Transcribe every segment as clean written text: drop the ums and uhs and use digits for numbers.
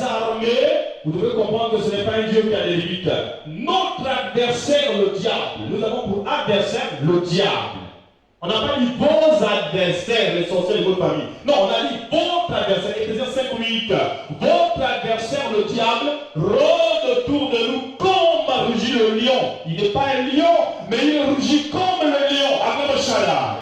armées, vous devez comprendre que ce n'est pas un Dieu qui a des limites. Notre adversaire, le diable, nous avons pour adversaire le diable. On n'a pas dit vos adversaires, les sorciers de votre famille. Non, on a dit votre adversaire. Éphésiens 5:8. Votre adversaire, le diable, rôde autour de nous comme rugit le lion. Il n'est pas un lion, mais il rugit comme le lion. Après le chala.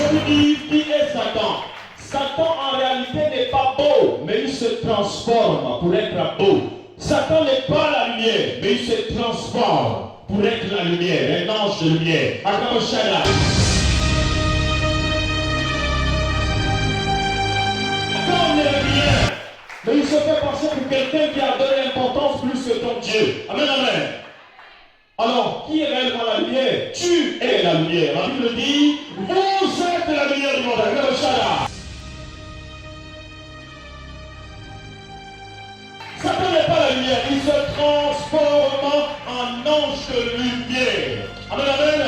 Je vous dis, qui est Satan? Satan en réalité n'est pas beau, mais il se transforme pour être beau. Satan n'est pas la lumière, mais il se transforme pour être la lumière, un ange de lumière. Akam Shada. Satan n'est rien, mais il se fait passer pour quelqu'un qui a de l'importance plus que ton Dieu. Amen, amen. Alors, qui est réellement la lumière? Tu es la lumière. La Bible dit, vous êtes la lumière du monde. Akam Shada. Satan n'est pas la lumière, il se transforme en ange de lumière. Amen, amen.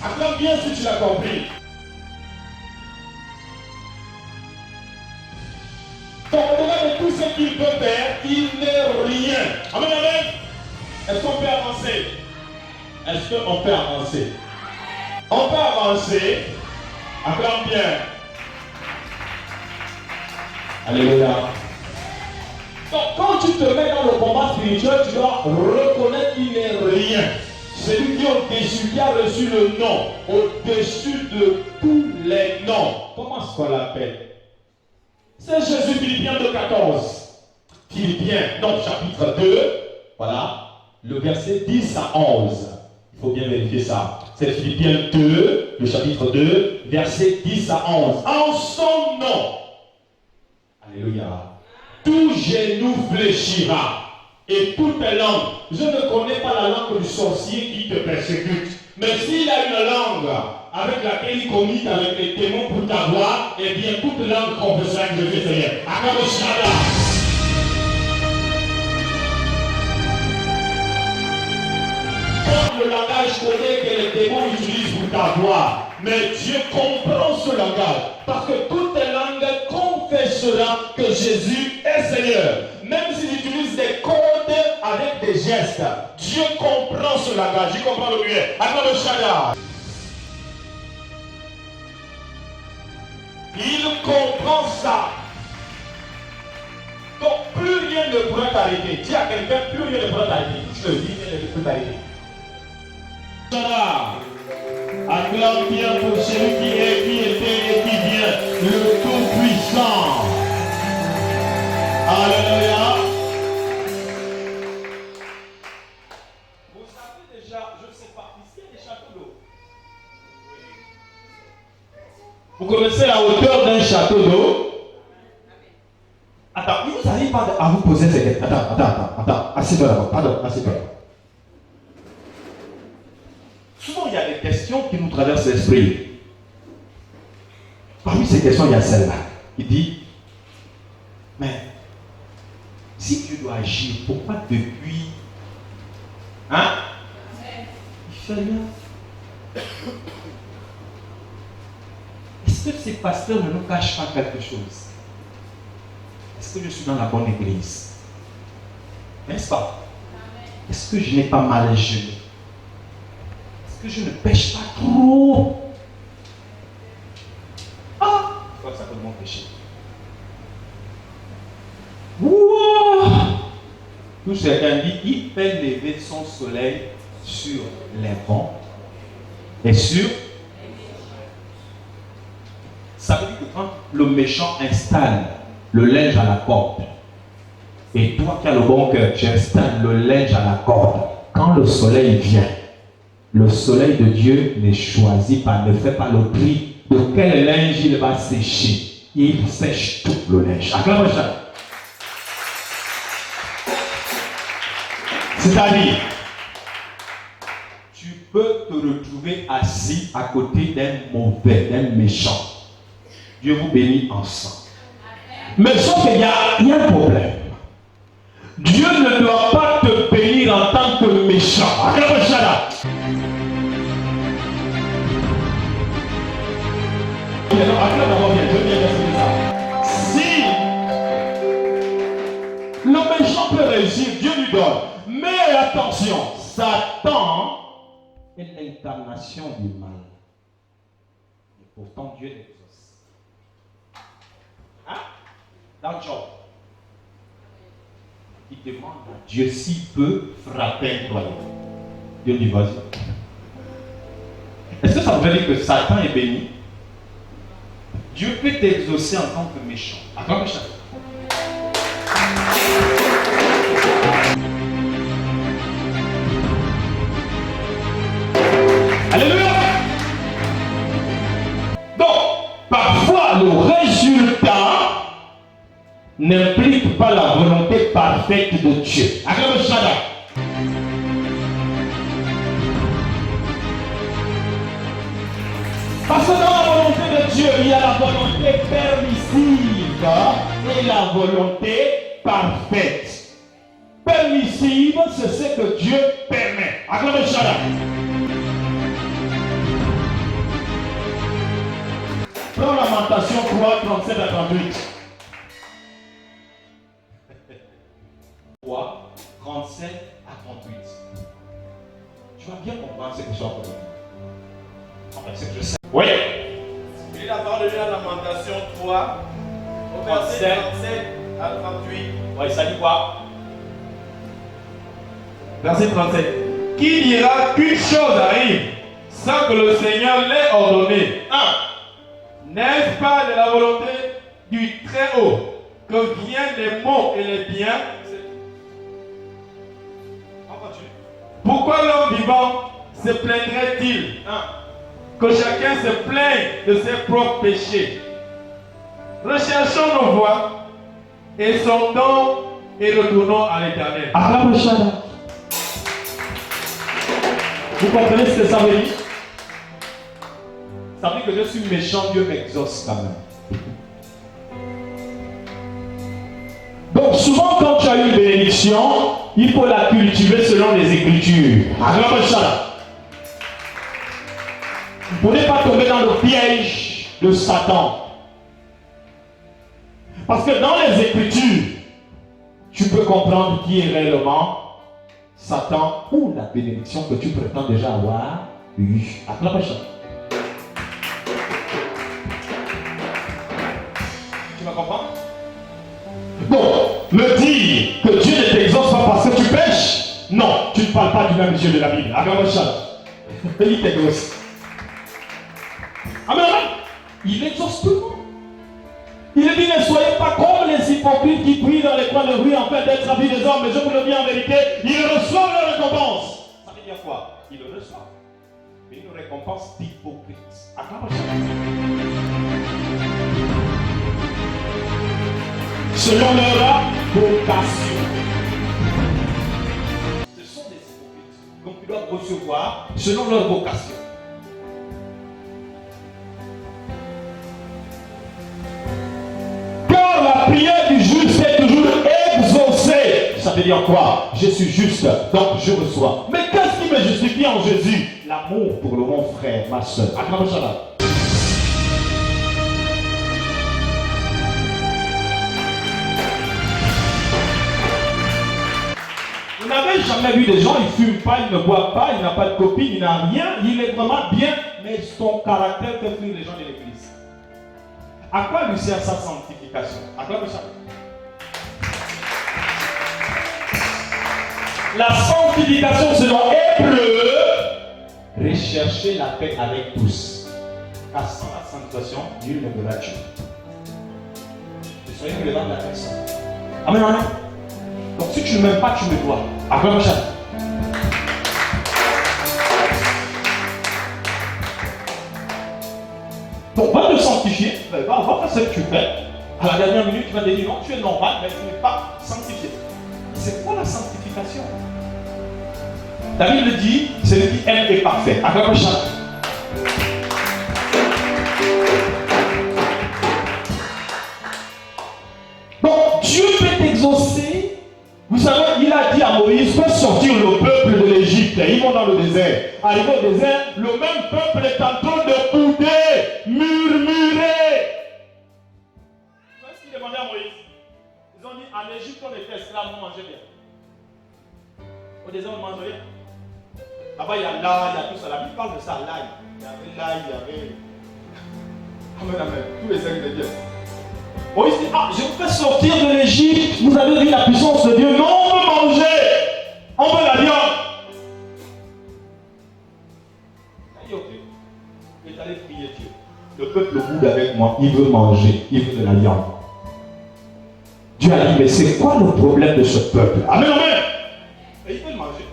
Acclame bien si tu l'as compris. Donc, au-delà de tout ce qu'il peut faire, il n'est rien. Amen, amen. Est-ce qu'on peut avancer? Est-ce qu'on peut avancer? On peut avancer. Acclame bien. Alléluia. Donc, quand tu te mets dans le combat spirituel, tu dois reconnaître qu'il n'est rien. Celui qui est au-dessus, qui a reçu le nom, au-dessus de tous les noms. Comment est-ce qu'on l'appelle? C'est Jésus, Philippiens 2:14. Philippiens, donc chapitre 2, voilà, le verset 10 à 11. Il faut bien vérifier ça. C'est Philippiens 2, le chapitre 2, verset 10 à 11. En son nom. Alléluia. Tout genou fléchira et toute langue. Je ne connais pas la langue du sorcier qui te persécute. Mais s'il a une langue avec laquelle il communique avec les démons pour t'avoir, eh bien toute langue confessera que Jésus est Seigneur. Akaboshada. Le langage connaît que les démons utilisent pour t'avoir. Mais Dieu comprend ce langage. Parce que toute langue confessera que Jésus est Seigneur. Même s'il utilise des codes avec des gestes. Dieu comprend ce langage. Il comprend le mieux. Attends le Shada. Il comprend ça. Donc plus rien ne pourra t'arrêter. Dis à quelqu'un, plus rien ne pourra t'arrêter. Je te dis, rien ne peut t'arrêter. Acclame bien pour celui qui est, qui était et qui vient, le Tout-Puissant. Alléluia. Vous savez déjà, je ne sais pas, ici il y a des châteaux d'eau. Vous connaissez la hauteur d'un château d'eau? Attends, il ne vous arrive pas à vous poser ces questions. Attends, assieds-toi d'abord, pardon, assieds-toi. Souvent, il y a des questions qui nous traversent l'esprit. Parmi ces questions, il y a celle-là. Il dit, mais si Dieu doit agir, pourquoi depuis... Hein? Il fait rien. Est-ce que ces pasteurs ne nous cachent pas quelque chose? Est-ce que je suis dans la bonne église? N'est-ce pas? Est-ce que je n'ai pas mal agi? Que je ne pêche pas trop. Ah, je crois que ça peut mon péché. Wow. Tout chacun dit, il fait lever son soleil sur les bons et sur. Ça veut dire que quand le méchant installe le linge à la corde, et toi qui as le bon cœur, tu installes le linge à la corde, quand le soleil vient, le soleil de Dieu ne choisit pas, ne fait pas le prix de quel linge il va sécher. Il sèche tout le linge. Acclame-moi. C'est-à-dire, tu peux te retrouver assis à côté d'un mauvais, d'un méchant. Dieu vous bénit ensemble. Mais sauf qu'il y a un problème. Dieu ne doit pas te bénir en tant que méchant. Acclame-moi. Acclame d'abord bien, je viens donne. Mais attention, Satan est l'incarnation du mal. Et pourtant Dieu l'exauce. Hein? Dans Job, il demande à Dieu s'il peut frapper un doigt. Dieu dit vas-y. Est-ce que ça veut dire que Satan est béni? Dieu peut t'exaucer en tant que méchant. En tant que méchant. Alléluia. Donc, parfois, le résultat n'implique pas la volonté parfaite de Dieu. Acclame le Shaddai. Parce que dans la volonté de Dieu, il y a la volonté permissive et la volonté parfaite. Permissive, c'est ce que Dieu permet. Acclame le Shaddai. Prends Lamentation 3, 37 à 38. 3, 37 à 38. Tu vas bien comprendre ce que je suis en train de dire. Enfin, c'est que je sais. Oui. Il a parlé de la Lamentation 3, au verset 37 à 38. Oui, ça dit quoi? Verset 37. Qui dira qu'une chose arrive sans que le Seigneur l'ait ordonné? 1. N'est-ce pas de la volonté du Très-Haut que viennent les maux et les biens? Pourquoi l'homme vivant se plaindrait-il? 1. Que chacun se plaigne de ses propres péchés. Recherchons nos voies et sondons et retournons à l'Éternel. Acclame le Shaddai. Vous comprenez ce que ça veut dire? Ça veut dire que je suis méchant, Dieu m'exauce quand même. Donc souvent quand tu as une bénédiction, il faut la cultiver selon les Écritures. Acclame le Shaddai. Pour ne pas tomber dans le piège de Satan. Parce que dans les Écritures, tu peux comprendre qui est réellement Satan ou la bénédiction que tu prétends déjà avoir eue. Acclame le Shaddai. Tu vas comprendre? Bon, me dire que Dieu ne t'exauce pas parce que tu pêches, non, tu ne parles pas du même Dieu de la Bible. Acclame le Shaddai. Il t'exauce. Amen. Il exauce tout le monde. Il dit ne soyez pas comme les hypocrites qui prient dans les coins de rue en fait d'être avis des hommes, mais je vous le dis en vérité, ils reçoivent leur récompense. Ça veut dire quoi? Ils le reçoivent. Mais une récompense d'hypocrite. Acclame le Shaddai. Selon leur vocation. Ce sont des hypocrites. Donc ils doivent recevoir selon leur vocation. Car la prière du juste est toujours exaucée. Ça veut dire quoi? Je suis juste, donc je reçois. Mais qu'est-ce qui me justifie en Jésus? L'amour pour le mon frère, ma soeur. Acclame le Shaddai. Vous n'avez jamais vu des gens, ils ne fument pas, ils ne boivent pas, il n'a pas de copine, il n'a rien, il est vraiment bien, mais son caractère fait fuir les gens de l'église. À quoi lui sert sa sanctification? À quoi lui sert? La sanctification selon Hébreu, rechercher la paix avec tous. Car sans la sanctification, Dieu ne verra Dieu. Soyez devant la personne. Amen, amen. Donc si tu ne m'aimes pas, tu me dois. Acclame le Shaddai. Donc va te sanctifier, va faire ce que tu fais. À la dernière minute, tu vas te dire non, tu es normal, mais tu n'es pas sanctifié. C'est quoi la sanctification? La Bible dit, celui qui aime est parfait. Acclame le Shaddai. Donc Dieu peut t'exaucer. Vous savez, il a dit à Moïse, fais sortir le peuple de l'Égypte. Ils vont dans le désert. Arrivé au désert, le même peuple est en train de bouder, murmurer. Qu'est-ce qu'ils demandaient à Moïse? Ils ont dit, en Égypte, on était esclaves, on mangeait bien. Mais des hommes ne mangent rien. Là-bas, il y a l'ail, il y a tout ça. La Bible parle de ça, l'ail. Il y avait l'ail, il y avait. Amen, amen. Tous les ingrédients. Moïse dit, ah, je vous fais sortir de l'Égypte. Vous avez vu la puissance de Dieu. Non, on veut manger. On veut la viande. Il a dit, ok. Il est allé prier Dieu. Le peuple boude avec moi. Il veut manger. Il veut de la viande. Dieu a dit, mais c'est quoi le problème de ce peuple? Amen, amen. Et il veut manger.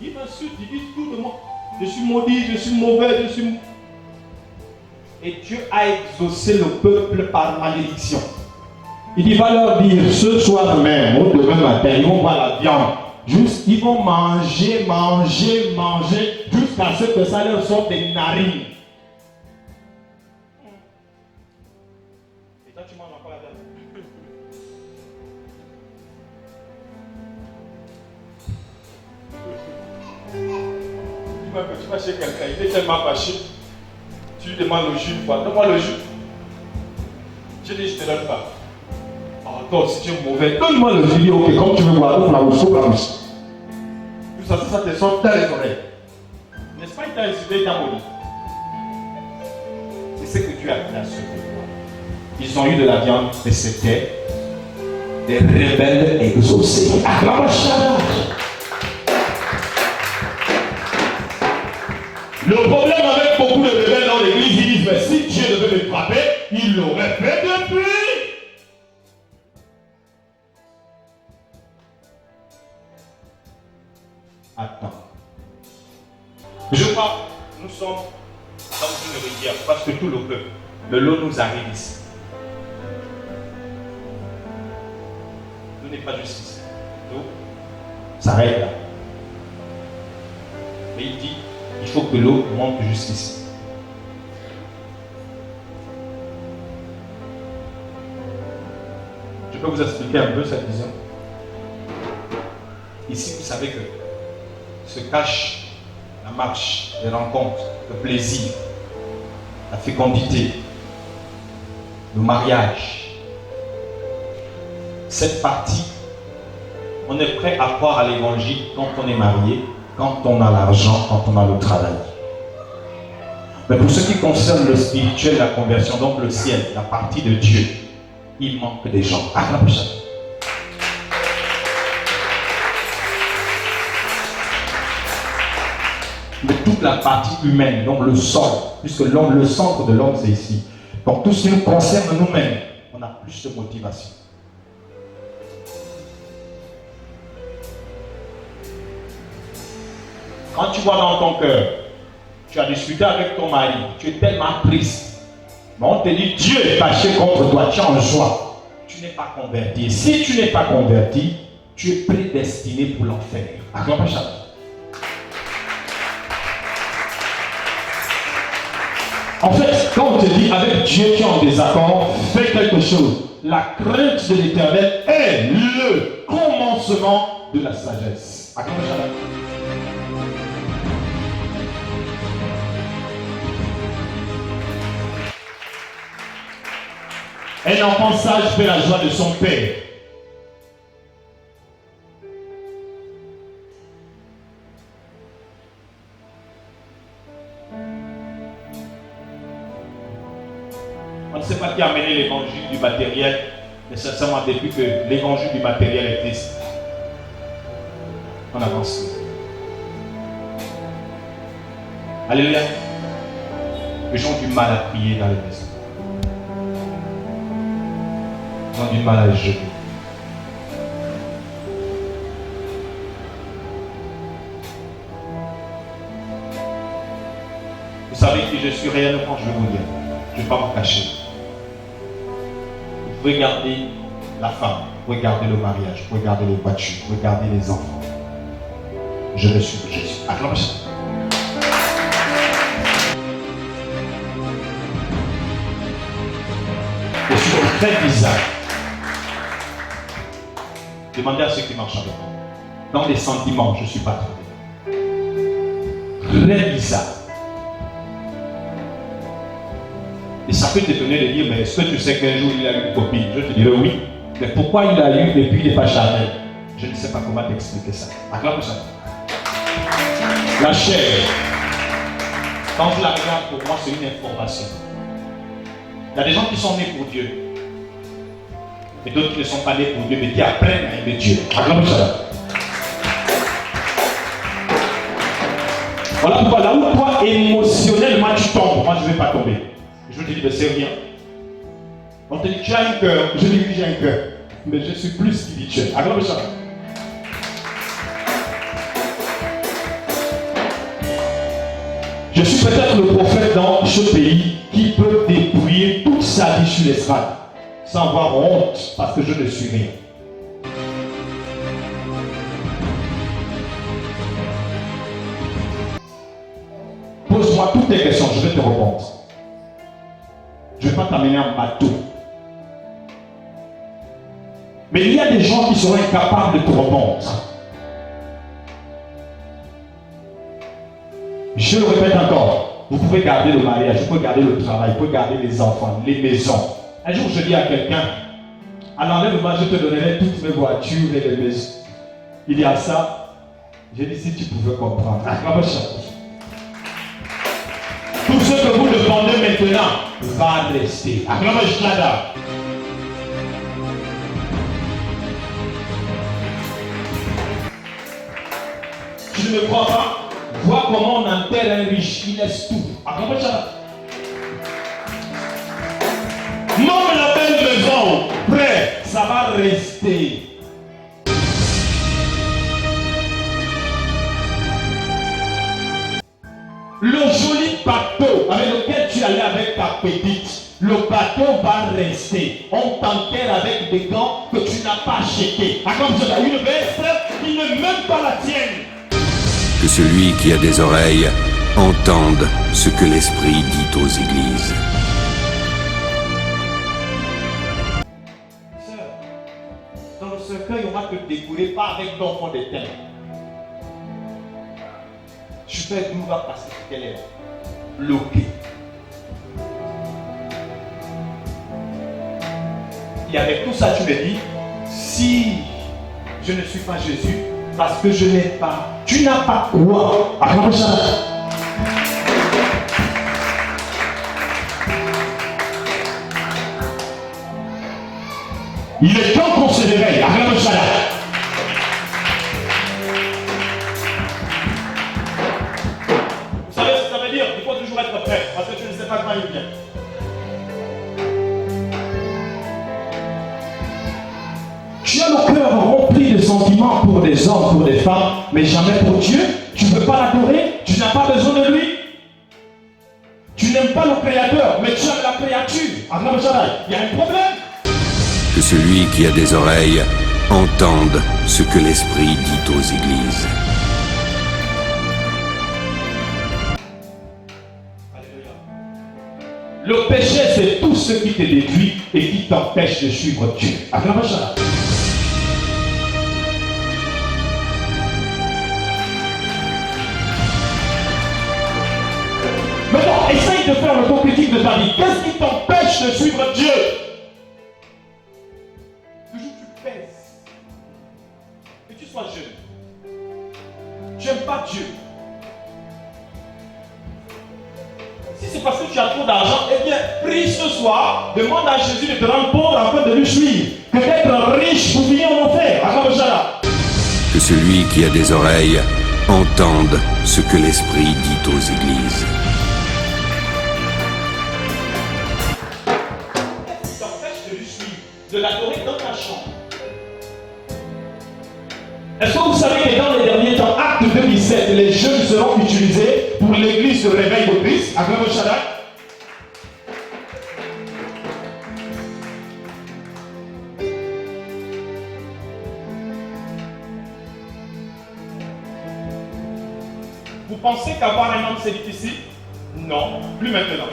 Il m'insulte, il dit tout de moi. Je suis maudit, je suis mauvais, je suis... Et Dieu a exaucé le peuple par malédiction. Il dit, va leur dire, ce soir même, ou demain matin, ils vont voir la viande. Juste, ils vont manger, manger, manger, jusqu'à ce que ça leur sorte des narines. Et toi, tu manges encore la viande. Tu vas chez quelqu'un, il est tellement fâché. Tu lui demandes le jus, quoi. Donne-moi le jus. Je dis, je ne te donne pas. Oh, toi aussi, tu es mauvais. Donne-moi le jus. Il dit, ok, comme tu veux boire, ouvre la bouche, ouvre la bouche. Tout ça, ça te sort dans les oreilles. N'est-ce pas, il t'a insulté, il t'a maudit. C'est ce que Dieu a fait à ce peuple. Ils ont eu de la viande, mais c'était des rebelles exaucés. Le problème avec beaucoup de rebelles dans l'église, ils disent, mais si Dieu devait me frapper, il l'aurait fait depuis. Attends. Je crois que nous sommes dans une rivière, parce que tout le peuple, de l'eau nous arrive ici. L'eau n'est pas juste ici. L'eau s'arrête là. Mais il dit, il faut que l'eau monte jusqu'ici. Je peux vous expliquer un peu cette vision. Ici, vous savez que se cache la marche, les rencontres, le plaisir, la fécondité, le mariage. Cette partie, on est prêt à croire à l'évangile quand on est marié, quand on a l'argent, quand on a le travail. Mais pour ce qui concerne le spirituel, la conversion, donc le ciel, la partie de Dieu, il manque des gens. Mais toute la partie humaine, donc le sol, puisque l'homme, le centre de l'homme, c'est ici. Donc tout ce qui nous concerne nous-mêmes, on a plus de motivation. Quand tu vois dans ton cœur, tu as discuté avec ton mari, tu es tellement triste, mais on te dit Dieu est fâché contre toi, tu es en joie, tu n'es pas converti. Si tu n'es pas converti, tu es prédestiné pour l'enfer. Acclame chacun. En fait, quand on te dit avec Dieu tu es en désaccord, fais quelque chose. La crainte de l'Éternel est le commencement de la sagesse. Acclame chacun. Un enfant sage fait la joie de son père. On ne sait pas qui a amené l'évangile du matériel, mais sincèrement, depuis que l'évangile du matériel existe, on avance. Alléluia. Les gens ont du mal à prier dans les maisons. Ils ont du mal à jeûner. Vous savez qui je suis réellement, je vais vous dire. Je ne vais pas vous cacher. Vous pouvez garder la femme, vous pouvez garder le mariage, vous pouvez garder les voitures, vous pouvez garder les enfants. Je ne suis que Jésus. Acclame ça. Je suis très bizarre. Demandez à ceux qui marchent avec moi. Dans les sentiments, je ne suis pas trouvé. Très bizarre. Et ça peut t'étonner de dire, mais est-ce que tu sais qu'un jour il a eu une copine? Je te dirais oui. Mais pourquoi il a eu et puis il n'est pas charnel? Je ne sais pas comment t'expliquer ça. Acclame ça. La chair, quand je la regarde, pour moi, c'est une information. Il y a des gens qui sont nés pour Dieu. Et d'autres qui ne sont pas nés pour Dieu, mais qui apprennent à aimer Dieu. Acclame ça. Voilà pourquoi là où toi, émotionnellement, tu tombes, moi je ne vais pas tomber. Je te dis, mais c'est rien. On te dit, tu as un cœur. Je dis, oui, j'ai un cœur. Mais je suis plus spirituel. Acclame ça. Je suis peut-être le prophète dans ce pays qui peut dépouiller toute sa vie sur l'estrade sans avoir honte parce que je ne suis rien. Pose-moi toutes tes questions, je vais te répondre. Je ne vais pas t'amener en bateau. Mais il y a des gens qui seront incapables de te répondre. Je le répète encore, vous pouvez garder le mariage, vous pouvez garder le travail, vous pouvez garder les enfants, les maisons. Un jour, je dis à quelqu'un, à l'enlèvement, je te donnerai toutes mes voitures et les maisons. Il y a ça, j'ai dit si tu pouvais comprendre. Tout ce que vous demandez maintenant va rester. Tu ne me crois pas? Vois comment on enterre un riche, il laisse tout. Non, mais la belle maison, prêt, ça va rester. Le joli bateau avec lequel tu allais avec ta petite, le bateau va rester. On t'enterre avec des gants que tu n'as pas achetés. Une veste qui ne même pas la tienne. Que celui qui a des oreilles entende ce que l'Esprit dit aux églises. Sœur, dans le cercueil, on va te découvrir pas avec l'enfant des terres. Je fais d'où va passer qu'elle est bloquée. Et avec tout ça, tu me dis, si je ne suis pas Jésus, parce que je n'ai pas. Tu n'as pas quoi? Il est temps qu'on se réveille. Vous savez ce que ça veut dire? Il faut toujours être prêt, parce que tu ne sais pas quand il vient. Tu as le cœur rempli de sentiments pour des hommes, pour des femmes, mais jamais pour Dieu. Tu ne veux pas l'adorer, tu n'as pas besoin de lui. Tu n'aimes pas le Créateur, mais tu aimes la créature. Il y a un problème. Que celui qui a des oreilles entende ce que l'Esprit dit aux églises. Le péché, c'est tout ce qui te détruit et qui t'empêche de suivre Dieu. Maintenant, essaye de faire l'autocritique de ta vie. Qu'est-ce qui t'empêche de suivre Dieu? Toujours tu pèses. Que tu sois jeune. Tu n'aimes pas Dieu. Si c'est parce que tu as trop d'argent, eh bien, prie ce soir, demande à Jésus de te rendre pauvre afin de lui suivre. Que d'être riche pour finir en enfer. Que celui qui a des oreilles entende ce que l'Esprit dit aux églises. De l'adorer dans ta chambre. Est-ce que vous savez que dans les derniers temps, acte 2017, les jeunes seront utilisés pour l'église de réveil de Christ, à Global Shaddai? Vous pensez qu'avoir un homme c'est difficile? Non, plus maintenant.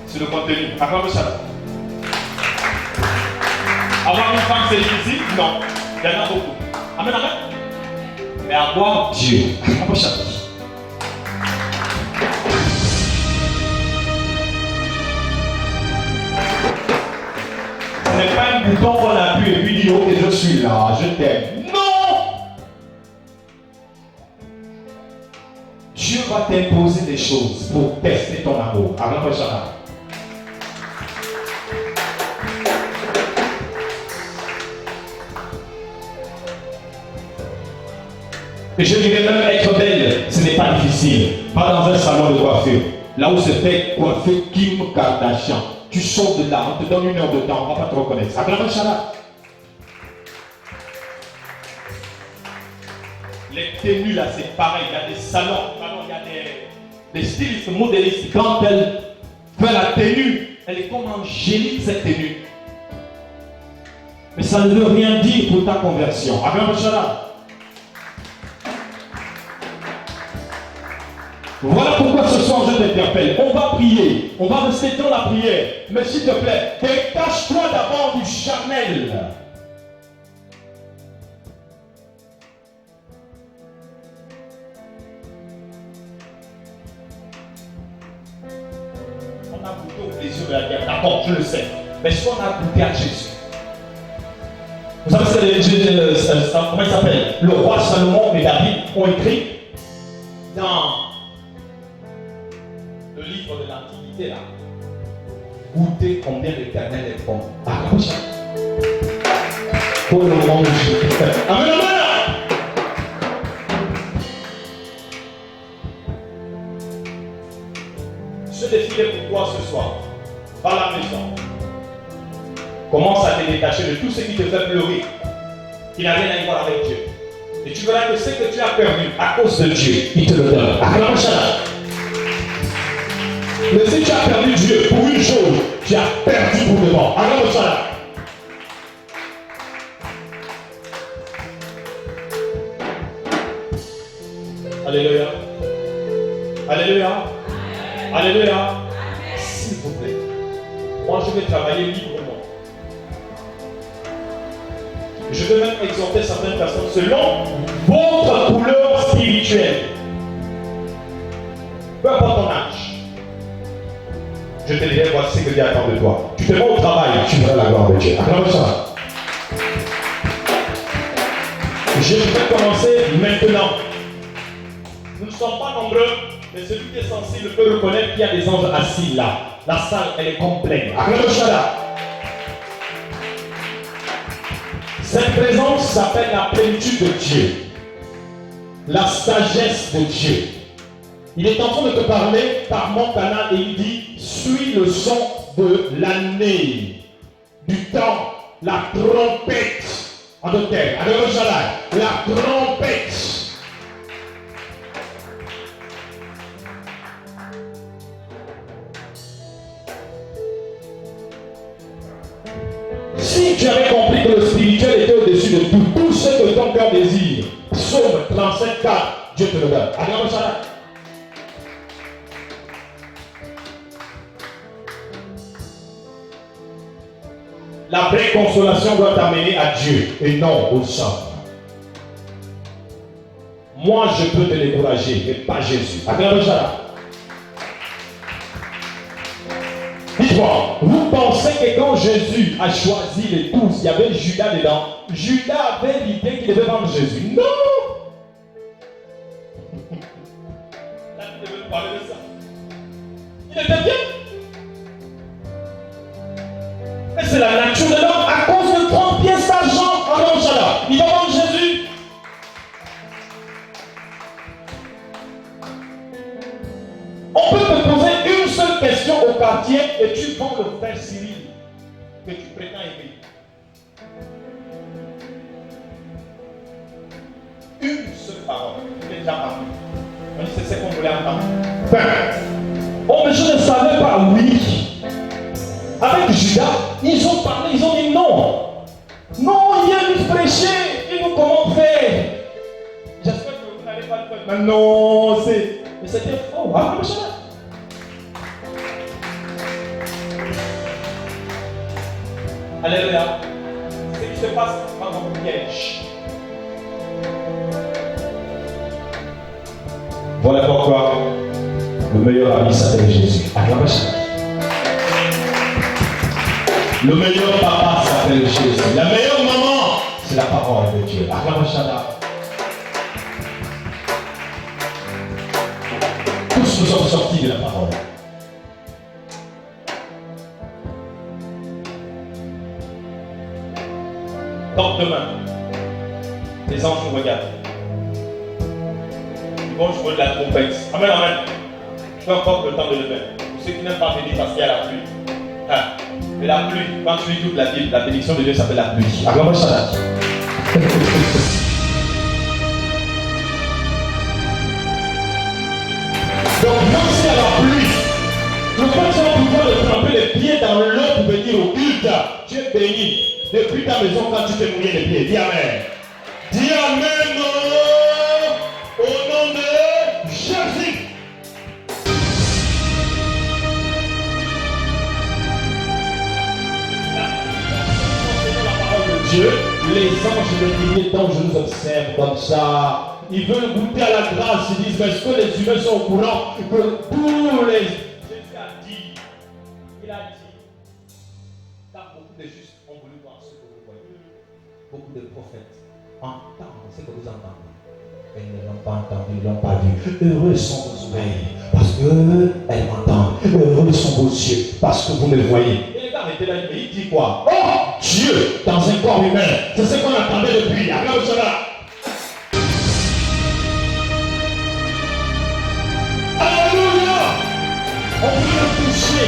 C'est le contenu, à Global Shaddai. Avoir une femme c'est difficile? Non. Il y en a beaucoup. Amen, amen. Mais avoir Dieu. Ce n'est pas un bouton qu'on appuie et puis dit ok je suis là, je t'aime. Non! Dieu va t'imposer des choses pour tester ton amour. Amen. Et je dirais même être belle, ce n'est pas difficile. Va dans un salon de coiffure, là où se fait coiffer Kim Kardashian. Tu sors de là, on te donne 1 heure de temps, on ne va pas te reconnaître. Acclamez Inch'Allah. Les tenues là, c'est pareil. Il y a des salons, il y a des stylistes, modélistes. Quand elle fait la tenue, elle est comme angélique cette tenue. Mais ça ne veut rien dire pour ta conversion. Acclamez Inch'Allah. Voilà pourquoi ce soir je t'interpelle. On va prier, on va rester dans la prière. Mais s'il te plaît, détache-toi d'abord du charnel. On a goûté au plaisir de la guerre, d'accord, je le sais. Mais est-ce qu'on a goûté à Jésus? Vous savez comment il s'appelle? Le roi Salomon et David ont écrit dans le livre de l'Antiquité là. Goûtez combien l'Éternel est bon. Pour le moment où je amen, amen. Ce défi est pour toi ce soir. Va à la maison. Commence à te détacher de tout ce qui te fait pleurer, qui n'a rien à voir avec Dieu. Et tu verras que ce que tu as perdu à cause de Dieu, il te le donne. Acclame Inch'Allah. Mais si tu as perdu Dieu pour une chose, tu as perdu pour le bon. Acclame Inch'Allah. Alléluia. Alléluia. Alléluia. S'il vous plaît. Moi, je vais travailler librement. Je vais même exhorter certaines personnes selon votre couleur spirituelle. Peu importe ton âge. Je te dirai, voici ce que Dieu attend de toi. Tu te mets au travail, tu verras la gloire de Dieu. Acclame ça. Je vais commencer maintenant. Nous ne sommes pas nombreux, mais celui qui est sensible peut reconnaître qu'il y a des anges assis là. La salle, elle est complète. Acclame ça. Cette présence s'appelle la plénitude de Dieu, la sagesse de Dieu. Il est en train de te parler par mon canal et il dit, suis le son de l'année, du temps, la trompette. En d'autres termes, la trompette. Si tu avais compris que le spirituel était au-dessus de tout ce que ton cœur désire, Psaume 37, 4, Dieu te le donne. Acclame ça. La vraie consolation doit t'amener à Dieu et non au sang. Moi, je peux te décourager, mais pas Jésus. Acclame ça. Dites-moi, vous pensez que quand Jésus a choisi les 12, il y avait Judas dedans? Judas avait l'idée qu'il devait vendre Jésus. Non! Là, tu devais parler de ça. Il était bien. Mais c'est la nature de l'homme. À cause de 30 pièces d'argent, il va vendre Jésus. On peut te poser une seule question au quartier et tu vends le frère Cyril que tu prétends aimer. Une seule parole. Tu l'as déjà parlé. On dit c'est ce qu'on voulait entendre. Oh, mais je ne savais pas, oui. Avec Judas, ils ont parlé, ils ont dit non. Non, il vient nous prêcher. Dis-nous comment faire. J'espère que vous n'allez pas le faire. Mais non, c'est. Mais c'était faux. Ah, mais ça. Alléluia. Ce qui se passe dans mon piège. Voilà pourquoi le meilleur ami s'appelle Jésus. Acclamation. Le meilleur papa s'appelle Jésus. La meilleure maman, c'est la parole de Dieu. Acclame Shaddai. Tous nous sommes sortis de la parole. Donc demain, les anges nous regardent. Ils vont jouer de la trompette. Amen, amen. Peu importe le temps de lever. Pour ceux qui n'aiment pas venir parce qu'il y a la pluie. Mais la pluie, quand tu lis toute la Bible, la bénédiction de Dieu s'appelle la pluie. Acclame Shaddai. Donc, même s'il y a la pluie, le fait que tu vas pouvoir tremper les pieds dans l'eau pour venir au culte, tu es béni. Depuis ta maison, quand tu t'es mouillé les pieds, dis Amen. Dis Amen au nom de Jésus. Dieu, les anges de milliers d'anges nous observent comme ça. Ils veulent goûter à la grâce. Ils disent, mais est-ce que les humains sont au courant que tous les... Jésus a dit, il a dit, car beaucoup de justes ont voulu voir ce que vous voyez. Beaucoup de prophètes entendent ce que vous entendez. Mais ils ne l'ont pas entendu, ils ne l'ont pas vu. Heureux sont vos oreilles, parce qu'elles m'entendent. Heureux sont vos yeux, parce que vous me voyez. Et les gars étaient là, mais il dit quoi? Oh, Dieu dans un corps humain. C'est ce qu'on attendait depuis. Acclame cela. Alléluia. On peut le toucher.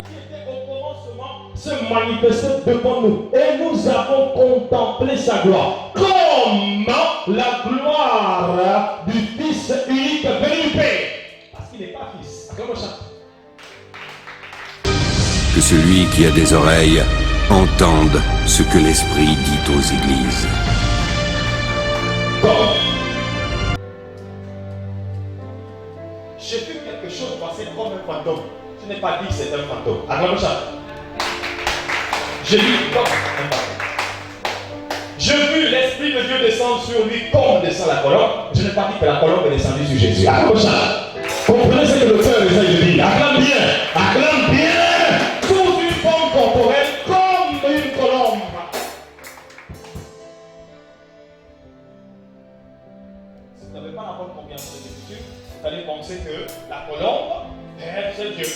Qui était au commencement se manifestait devant nous. Et nous avons contemplé sa gloire. Comme la gloire du Fils unique venu du Père. Parce qu'il n'est pas fils. Acclame ça. Que celui qui a des oreilles entende ce que l'Esprit dit aux églises. J'ai vu quelque chose passer comme un fantôme. Je n'ai pas dit que c'est un fantôme. Acclame ça. J'ai vu comme un fantôme. J'ai vu l'Esprit de Dieu descendre sur lui comme descend la colombe. Je n'ai pas dit que la colombe est descendue sur Jésus. Acclame ça. Comprenez ce que le Père essaie de dire. Acclame bien. Acclame bien. Sous une forme corporelle comme une colombe. Si vous n'avez pas la bonne compréhension de l'Écriture, vous allez penser que la colombe, c'est Dieu.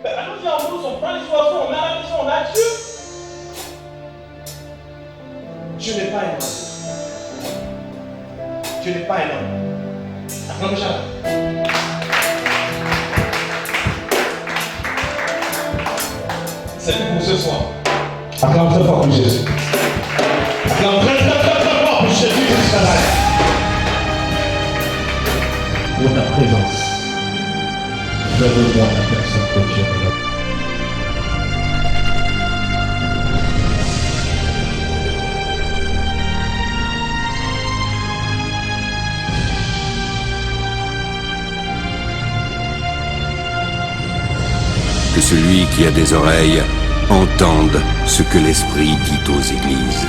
Mais allons-y en nous, on prend les oiseaux, on a la maison, on a Dieu. Dieu n'est pas un homme. Dieu n'est pas un homme. Acclame ça. C'est tout pour ce soir. Acclame très fort pour Jésus. Acclame très fort pour Jésus jusqu'à là. Pour ta présence. Je veux voir la personne que Dieu me donne. Que celui qui a des oreilles entende ce que l'Esprit dit aux églises.